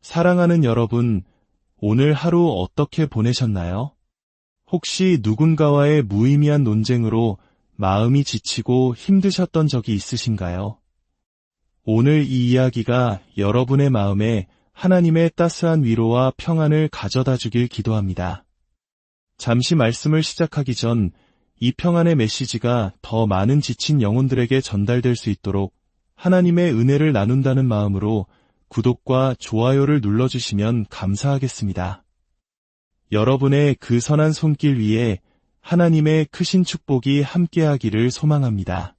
사랑하는 여러분, 오늘 하루 어떻게 보내셨나요? 혹시 누군가와의 무의미한 논쟁으로 마음이 지치고 힘드셨던 적이 있으신가요? 오늘 이 이야기가 여러분의 마음에 하나님의 따스한 위로와 평안을 가져다 주길 기도합니다. 잠시 말씀을 시작하기 전 이 평안의 메시지가 더 많은 지친 영혼들에게 전달될 수 있도록 하나님의 은혜를 나눈다는 마음으로 구독과 좋아요를 눌러주시면 감사하겠습니다. 여러분의 그 선한 손길 위에 하나님의 크신 축복이 함께하기를 소망합니다.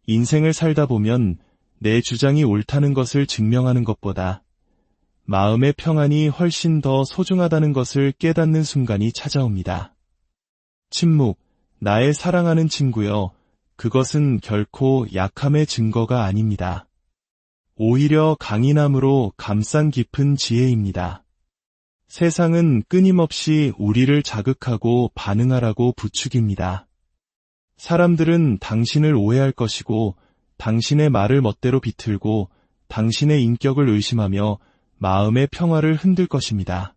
인생을 살다 보면 내 주장이 옳다는 것을 증명하는 것보다 마음의 평안이 훨씬 더 소중하다는 것을 깨닫는 순간이 찾아옵니다. 침묵, 나의 사랑하는 친구여, 그것은 결코 약함의 증거가 아닙니다. 오히려 강인함으로 감싼 깊은 지혜입니다. 세상은 끊임없이 우리를 자극하고 반응하라고 부추깁니다. 사람들은 당신을 오해할 것이고 당신의 말을 멋대로 비틀고 당신의 인격을 의심하며 마음의 평화를 흔들 것입니다.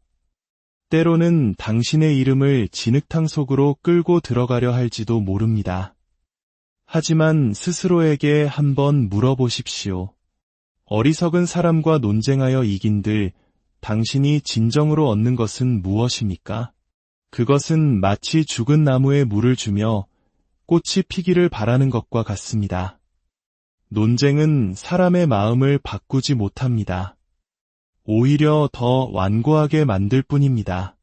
때로는 당신의 이름을 진흙탕 속으로 끌고 들어가려 할지도 모릅니다. 하지만 스스로에게 한번 물어보십시오. 어리석은 사람과 논쟁하여 이긴들 당신이 진정으로 얻는 것은 무엇입니까? 그것은 마치 죽은 나무에 물을 주며 꽃이 피기를 바라는 것과 같습니다. 논쟁은 사람의 마음을 바꾸지 못합니다. 오히려 더 완고하게 만들 뿐입니다.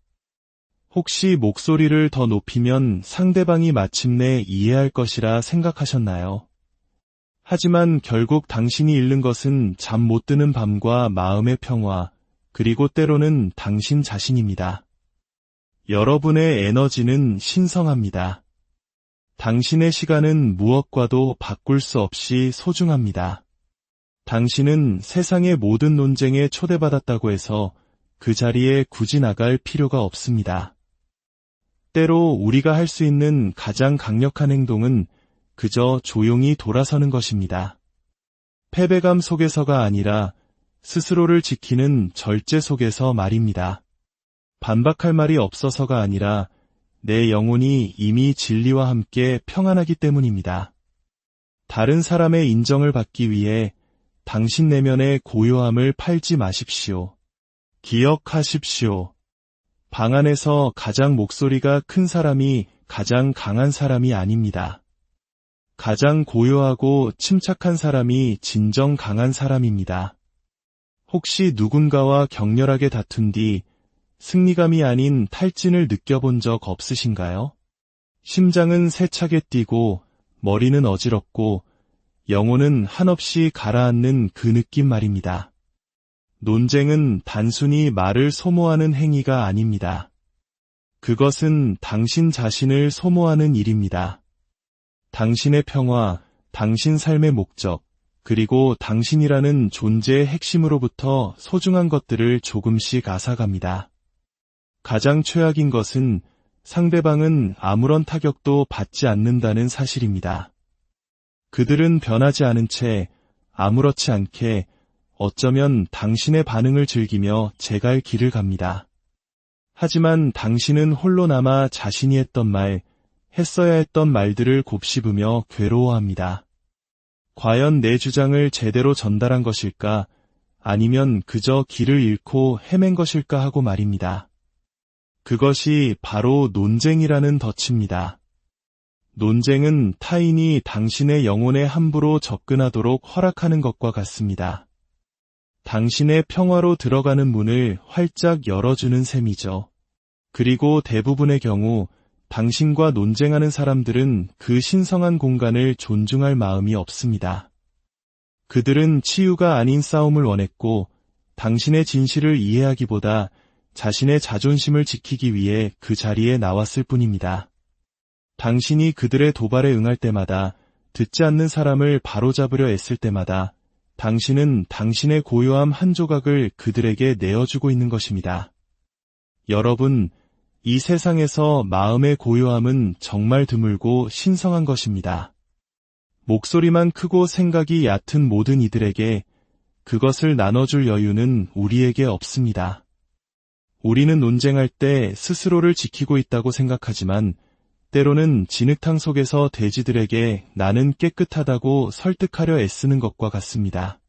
혹시 목소리를 더 높이면 상대방이 마침내 이해할 것이라 생각하셨나요? 하지만 결국 당신이 잃는 것은 잠 못 드는 밤과 마음의 평화, 그리고 때로는 당신 자신입니다. 여러분의 에너지는 신성합니다. 당신의 시간은 무엇과도 바꿀 수 없이 소중합니다. 당신은 세상의 모든 논쟁에 초대받았다고 해서 그 자리에 굳이 나갈 필요가 없습니다. 때로 우리가 할 수 있는 가장 강력한 행동은 그저 조용히 돌아서는 것입니다. 패배감 속에서가 아니라 스스로를 지키는 절제 속에서 말입니다. 반박할 말이 없어서가 아니라 내 영혼이 이미 진리와 함께 평안하기 때문입니다. 다른 사람의 인정을 받기 위해 당신 내면의 고요함을 팔지 마십시오. 기억하십시오. 방 안에서 가장 목소리가 큰 사람이 가장 강한 사람이 아닙니다. 가장 고요하고 침착한 사람이 진정 강한 사람입니다. 혹시 누군가와 격렬하게 다툰 뒤 승리감이 아닌 탈진을 느껴본 적 없으신가요? 심장은 세차게 뛰고 머리는 어지럽고 영혼은 한없이 가라앉는 그 느낌 말입니다. 논쟁은 단순히 말을 소모하는 행위가 아닙니다. 그것은 당신 자신을 소모하는 일입니다. 당신의 평화, 당신 삶의 목적, 그리고 당신이라는 존재의 핵심으로부터 소중한 것들을 조금씩 앗아갑니다. 가장 최악인 것은 상대방은 아무런 타격도 받지 않는다는 사실입니다. 그들은 변하지 않은 채 아무렇지 않게 어쩌면 당신의 반응을 즐기며 제갈 길을 갑니다. 하지만 당신은 홀로 남아 자신이 했던 말, 했어야 했던 말들을 곱씹으며 괴로워합니다. 과연 내 주장을 제대로 전달한 것일까? 아니면 그저 길을 잃고 헤맨 것일까 하고 말입니다. 그것이 바로 논쟁이라는 덫입니다. 논쟁은 타인이 당신의 영혼에 함부로 접근하도록 허락하는 것과 같습니다. 당신의 평화로 들어가는 문을 활짝 열어주는 셈이죠. 그리고 대부분의 경우 당신과 논쟁하는 사람들은 그 신성한 공간을 존중할 마음이 없습니다. 그들은 치유가 아닌 싸움을 원했고 당신의 진실을 이해하기보다 자신의 자존심을 지키기 위해 그 자리에 나왔을 뿐입니다. 당신이 그들의 도발에 응할 때마다, 듣지 않는 사람을 바로잡으려 애쓸 때마다 당신은 당신의 고요함 한 조각을 그들에게 내어주고 있는 것입니다. 여러분, 이 세상에서 마음의 고요함은 정말 드물고 신성한 것입니다. 목소리만 크고 생각이 얕은 모든 이들에게 그것을 나눠줄 여유는 우리에게 없습니다. 우리는 논쟁할 때 스스로를 지키고 있다고 생각하지만 때로는 진흙탕 속에서 돼지들에게 나는 깨끗하다고 설득하려 애쓰는 것과 같습니다.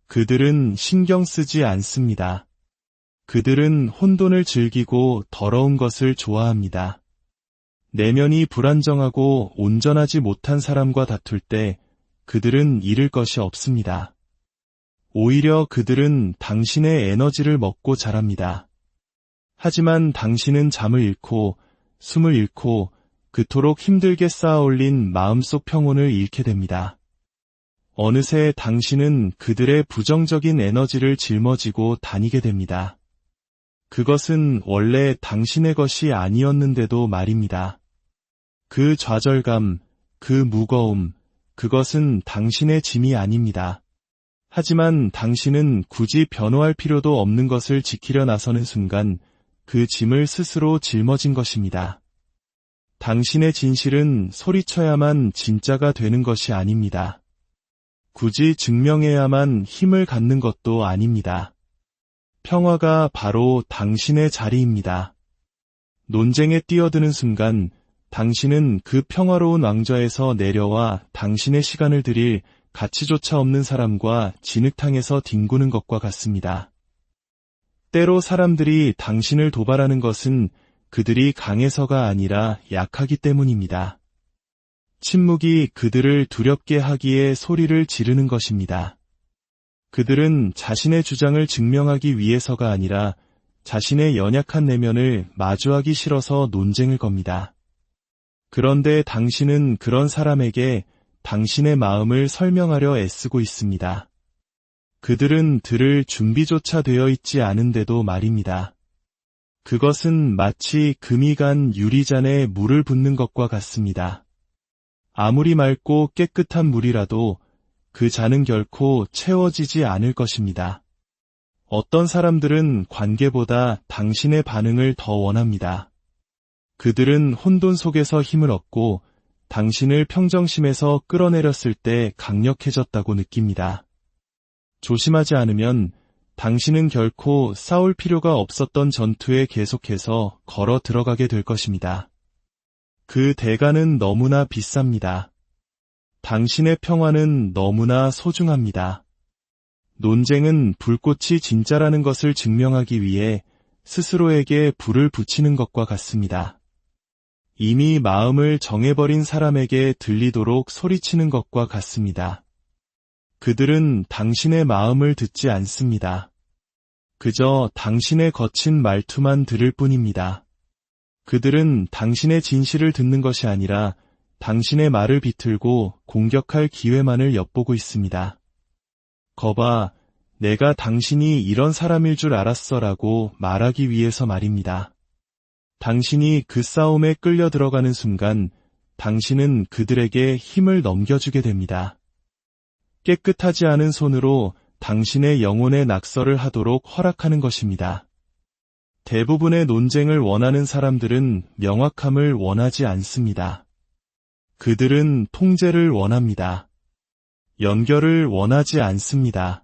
그들은 신경 쓰지 않습니다. 그들은 혼돈을 즐기고 더러운 것을 좋아합니다. 내면이 불안정하고 온전하지 못한 사람과 다툴 때 그들은 잃을 것이 없습니다. 오히려 그들은 당신의 에너지를 먹고 자랍니다. 하지만 당신은 잠을 잃고 숨을 잃고 그토록 힘들게 쌓아올린 마음속 평온을 잃게 됩니다. 어느새 당신은 그들의 부정적인 에너지를 짊어지고 다니게 됩니다. 그것은 원래 당신의 것이 아니었는데도 말입니다. 그 좌절감, 그 무거움, 그것은 당신의 짐이 아닙니다. 하지만 당신은 굳이 변호할 필요도 없는 것을 지키려 나서는 순간 그 짐을 스스로 짊어진 것입니다. 당신의 진실은 소리쳐야만 진짜가 되는 것이 아닙니다. 굳이 증명해야만 힘을 갖는 것도 아닙니다. 평화가 바로 당신의 자리입니다. 논쟁에 뛰어드는 순간 당신은 그 평화로운 왕좌에서 내려와 당신의 시간을 들일 가치조차 없는 사람과 진흙탕에서 뒹구는 것과 같습니다. 때로 사람들이 당신을 도발하는 것은 그들이 강해서가 아니라 약하기 때문입니다. 침묵이 그들을 두렵게 하기에 소리를 지르는 것입니다. 그들은 자신의 주장을 증명하기 위해서가 아니라 자신의 연약한 내면을 마주하기 싫어서 논쟁을 겁니다. 그런데 당신은 그런 사람에게 당신의 마음을 설명하려 애쓰고 있습니다. 그들은 들을 준비조차 되어 있지 않은데도 말입니다. 그것은 마치 금이 간 유리잔에 물을 붓는 것과 같습니다. 아무리 맑고 깨끗한 물이라도 그 잔은 결코 채워지지 않을 것입니다. 어떤 사람들은 관계보다 당신의 반응을 더 원합니다. 그들은 혼돈 속에서 힘을 얻고 당신을 평정심에서 끌어내렸을 때 강력해졌다고 느낍니다. 조심하지 않으면 당신은 결코 싸울 필요가 없었던 전투에 계속해서 걸어 들어가게 될 것입니다. 그 대가는 너무나 비쌉니다. 당신의 평화는 너무나 소중합니다. 논쟁은 불꽃이 진짜라는 것을 증명하기 위해 스스로에게 불을 붙이는 것과 같습니다. 이미 마음을 정해버린 사람에게 들리도록 소리치는 것과 같습니다. 그들은 당신의 마음을 듣지 않습니다. 그저 당신의 거친 말투만 들을 뿐입니다. 그들은 당신의 진실을 듣는 것이 아니라 당신의 말을 비틀고 공격할 기회만을 엿보고 있습니다. 거봐, 내가 당신이 이런 사람일 줄 알았어라고 말하기 위해서 말입니다. 당신이 그 싸움에 끌려 들어가는 순간 당신은 그들에게 힘을 넘겨주게 됩니다. 깨끗하지 않은 손으로 당신의 영혼의 낙서를 하도록 허락하는 것입니다. 대부분의 논쟁을 원하는 사람들은 명확함을 원하지 않습니다. 그들은 통제를 원합니다. 연결을 원하지 않습니다.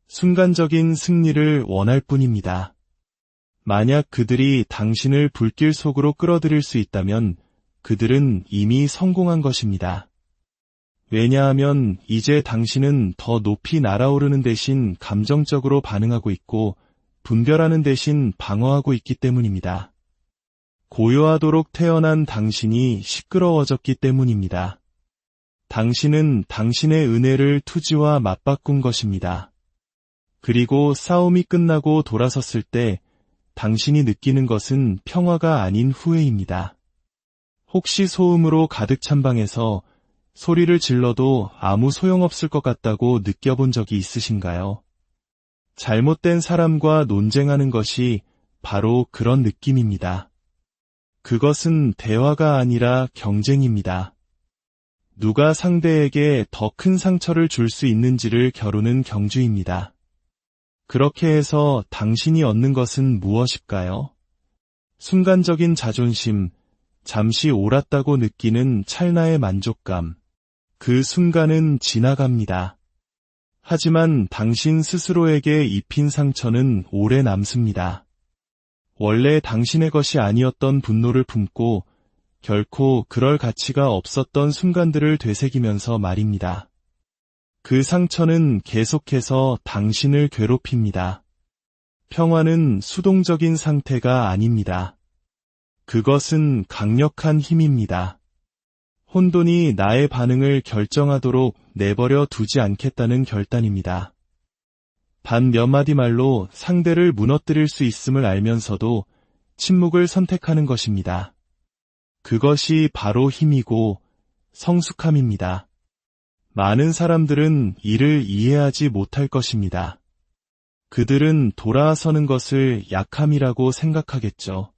순간적인 승리를 원할 뿐입니다. 만약 그들이 당신을 불길 속으로 끌어들일 수 있다면 그들은 이미 성공한 것입니다. 왜냐하면 이제 당신은 더 높이 날아오르는 대신 감정적으로 반응하고 있고 분별하는 대신 방어하고 있기 때문입니다. 고요하도록 태어난 당신이 시끄러워졌기 때문입니다. 당신은 당신의 은혜를 투지와 맞바꾼 것입니다. 그리고 싸움이 끝나고 돌아섰을 때 당신이 느끼는 것은 평화가 아닌 후회입니다. 혹시 소음으로 가득 찬 방에서 소리를 질러도 아무 소용없을 것 같다고 느껴본 적이 있으신가요? 잘못된 사람과 논쟁하는 것이 바로 그런 느낌입니다. 그것은 대화가 아니라 경쟁입니다. 누가 상대에게 더 큰 상처를 줄 수 있는지를 겨루는 경주입니다. 그렇게 해서 당신이 얻는 것은 무엇일까요? 순간적인 자존심, 잠시 옳았다고 느끼는 찰나의 만족감. 그 순간은 지나갑니다. 하지만 당신 스스로에게 입힌 상처는 오래 남습니다. 원래 당신의 것이 아니었던 분노를 품고 결코 그럴 가치가 없었던 순간들을 되새기면서 말입니다. 그 상처는 계속해서 당신을 괴롭힙니다. 평화는 수동적인 상태가 아닙니다. 그것은 강력한 힘입니다. 혼돈이 나의 반응을 결정하도록 내버려 두지 않겠다는 결단입니다. 단 몇 마디 말로 상대를 무너뜨릴 수 있음을 알면서도 침묵을 선택하는 것입니다. 그것이 바로 힘이고 성숙함입니다. 많은 사람들은 이를 이해하지 못할 것입니다. 그들은 돌아서는 것을 약함이라고 생각하겠죠.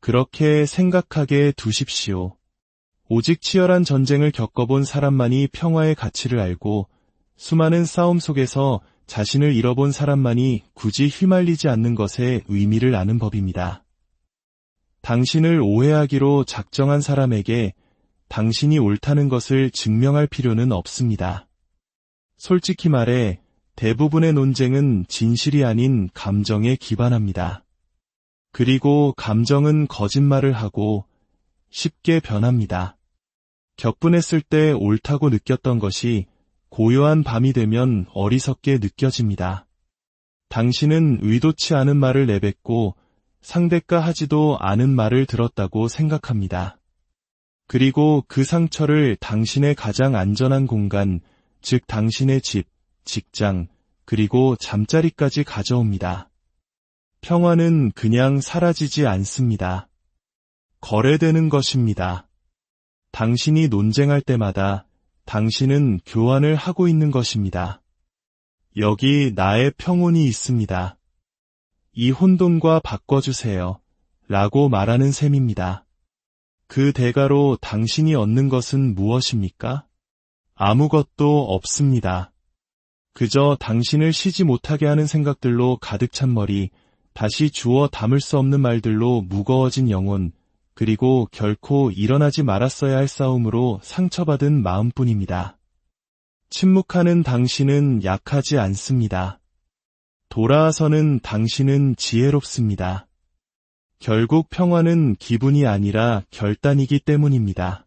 그렇게 생각하게 두십시오. 오직 치열한 전쟁을 겪어본 사람만이 평화의 가치를 알고 수많은 싸움 속에서 자신을 잃어본 사람만이 굳이 휘말리지 않는 것의 의미를 아는 법입니다. 당신을 오해하기로 작정한 사람에게 당신이 옳다는 것을 증명할 필요는 없습니다. 솔직히 말해 대부분의 논쟁은 진실이 아닌 감정에 기반합니다. 그리고 감정은 거짓말을 하고 쉽게 변합니다. 격분했을 때 옳다고 느꼈던 것이 고요한 밤이 되면 어리석게 느껴집니다. 당신은 의도치 않은 말을 내뱉고 상대가 하지도 않은 말을 들었다고 생각합니다. 그리고 그 상처를 당신의 가장 안전한 공간, 즉 당신의 집, 직장, 그리고 잠자리까지 가져옵니다. 평화는 그냥 사라지지 않습니다. 거래되는 것입니다. 당신이 논쟁할 때마다 당신은 교환을 하고 있는 것입니다. 여기 나의 평온이 있습니다. 이 혼돈과 바꿔주세요. 라고 말하는 셈입니다. 그 대가로 당신이 얻는 것은 무엇입니까? 아무것도 없습니다. 그저 당신을 쉬지 못하게 하는 생각들로 가득 찬 머리, 다시 주워 담을 수 없는 말들로 무거워진 영혼, 그리고 결코 일어나지 말았어야 할 싸움으로 상처받은 마음뿐입니다. 침묵하는 당신은 약하지 않습니다. 돌아서는 당신은 지혜롭습니다. 결국 평화는 기분이 아니라 결단이기 때문입니다.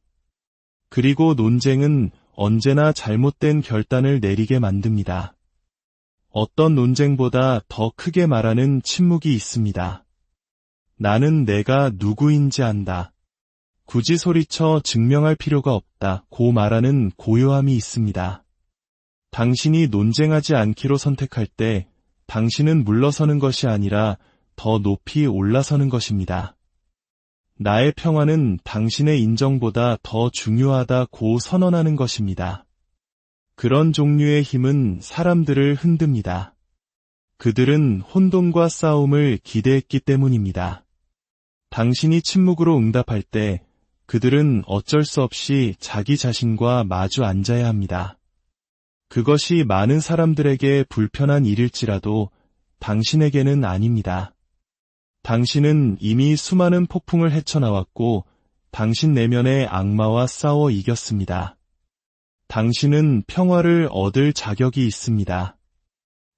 그리고 논쟁은 언제나 잘못된 결단을 내리게 만듭니다. 어떤 논쟁보다 더 크게 말하는 침묵이 있습니다. 나는 내가 누구인지 안다. 굳이 소리쳐 증명할 필요가 없다. 고 말하는 고요함이 있습니다. 당신이 논쟁하지 않기로 선택할 때 당신은 물러서는 것이 아니라 더 높이 올라서는 것입니다. 나의 평화는 당신의 인정보다 더 중요하다고 선언하는 것입니다. 그런 종류의 힘은 사람들을 흔듭니다. 그들은 혼돈과 싸움을 기대했기 때문입니다. 당신이 침묵으로 응답할 때 그들은 어쩔 수 없이 자기 자신과 마주 앉아야 합니다. 그것이 많은 사람들에게 불편한 일일지라도 당신에게는 아닙니다. 당신은 이미 수많은 폭풍을 헤쳐나왔고 당신 내면의 악마와 싸워 이겼습니다. 당신은 평화를 얻을 자격이 있습니다.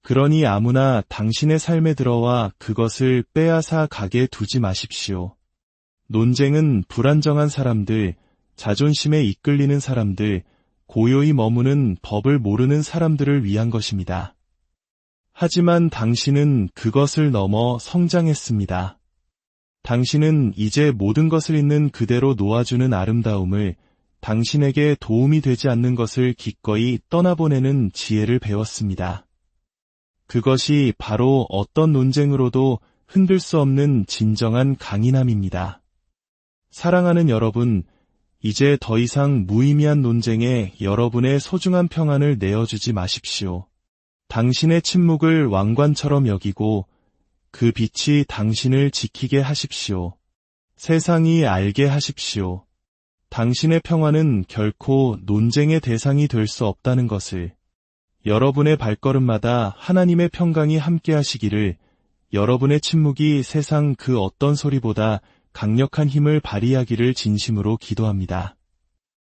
그러니 아무나 당신의 삶에 들어와 그것을 빼앗아 가게 두지 마십시오. 논쟁은 불안정한 사람들, 자존심에 이끌리는 사람들, 고요히 머무는 법을 모르는 사람들을 위한 것입니다. 하지만 당신은 그것을 넘어 성장했습니다. 당신은 이제 모든 것을 있는 그대로 놓아주는 아름다움을, 당신에게 도움이 되지 않는 것을 기꺼이 떠나보내는 지혜를 배웠습니다. 그것이 바로 어떤 논쟁으로도 흔들 수 없는 진정한 강인함입니다. 사랑하는 여러분, 이제 더 이상 무의미한 논쟁에 여러분의 소중한 평안을 내어주지 마십시오. 당신의 침묵을 왕관처럼 여기고 그 빛이 당신을 지키게 하십시오. 세상이 알게 하십시오. 당신의 평화는 결코 논쟁의 대상이 될 수 없다는 것을, 여러분의 발걸음마다 하나님의 평강이 함께 하시기를, 여러분의 침묵이 세상 그 어떤 소리보다 강력한 힘을 발휘하기를 진심으로 기도합니다.